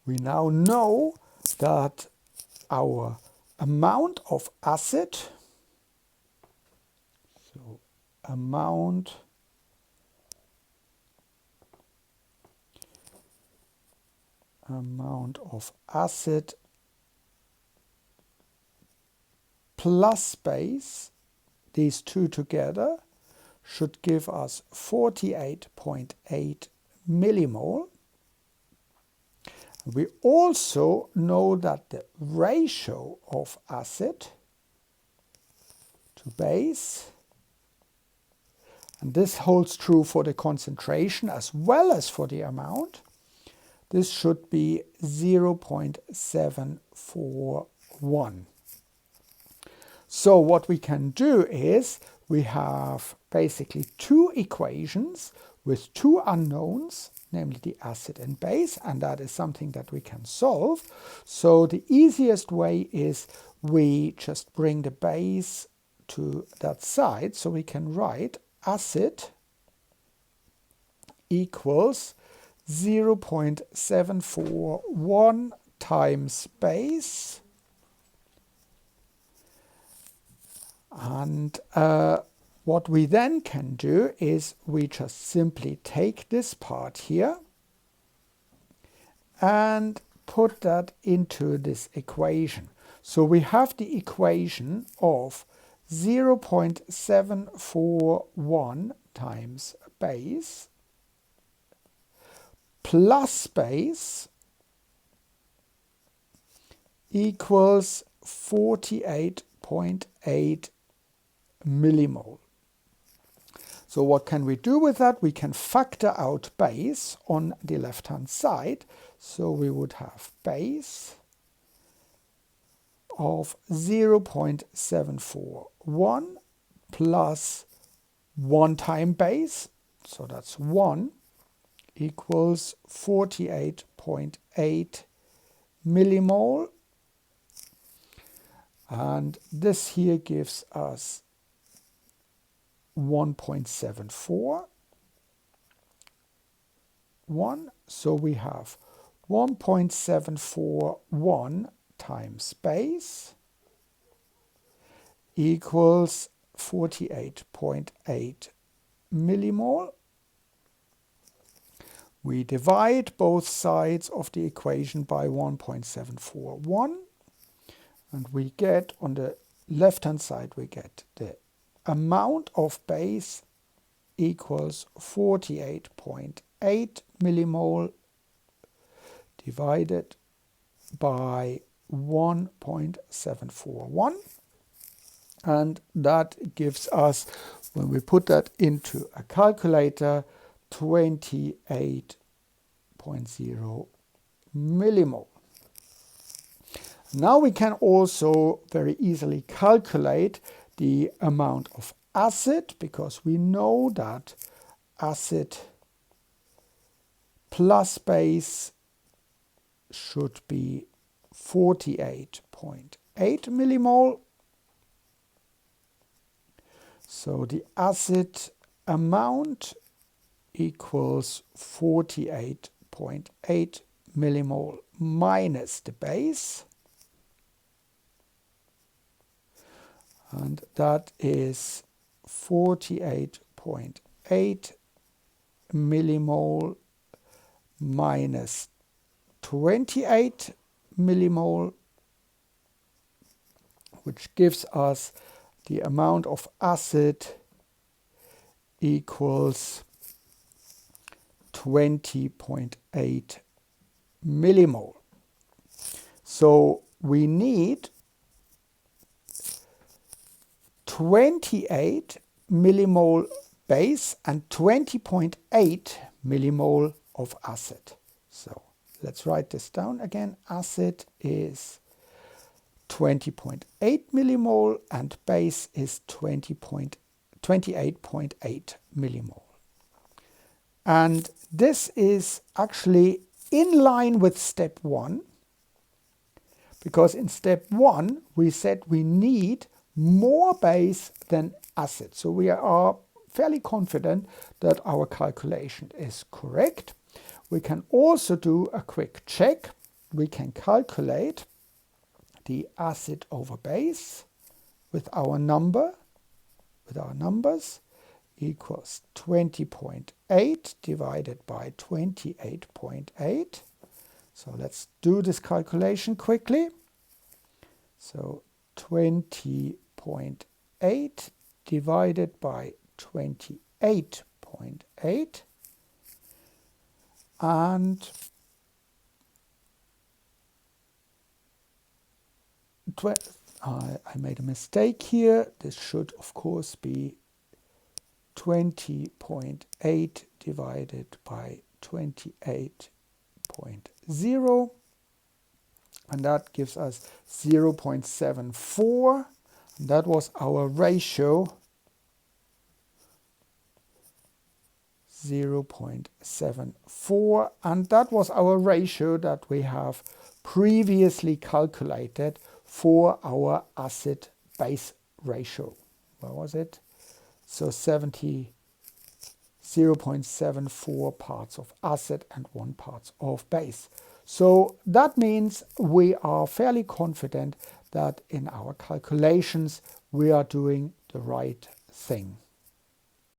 we now know that our amount of acid, so amount of acid plus base, these two together, should give us 48.8 millimole. We also know that the ratio of acid to base, and this holds true for the concentration as well as for the amount, this should be 0.741. So what we can do is we have basically two equations with two unknowns, namely the acid and base, and that is something that we can solve. So the easiest way is we just bring the base to that side, so we can write acid equals 0.741 times base, and what we then can do is we just simply take this part here and put that into this equation. So we have the equation of 0.741 times base plus base equals 48.8 millimole. So what can we do with that? We can factor out base on the left-hand side. So we would have base of 0.741 plus 1 time base, so that's 1, equals 48.8 millimole. And this here gives us 1.741. So we have 1.741 times base equals 48.8 millimole. We divide both sides of the equation by 1.741, and we get on the left-hand side, we get the amount of base equals 48.8 millimole divided by 1.741, and that gives us, when we put that into a calculator, 28.0 millimole. Now we can also very easily calculate the amount of acid, because we know that acid plus base should be 48.8 millimole. So the acid amount equals 48.8 millimole minus the base, and that is 48.8 millimole minus 28 millimole, which gives us the amount of acid equals 20.8 millimole. So we need 28 millimole base and 20.8 millimole of acid. So let's write this down again. Acid is 20.8 millimole and base is 28.8 millimole. And this is actually in line with step 1, because in step 1 we said we need more base than acid. So we are fairly confident that our calculation is correct. We can also do a quick check. we can calculate the acid over base with our numbers equals 20.8 divided by 28.8. So let's do this calculation quickly. So 20.8 divided by 28.8, and I made a mistake here. This should of course be 20.8 divided by 28.0, and that gives us 0.74, and that was our ratio, 0.74, and that was our ratio that we have previously calculated for our acid-base ratio. Where was it? So 0.74 parts of acid and 1 part of base. So that means we are fairly confident that in our calculations we are doing the right thing.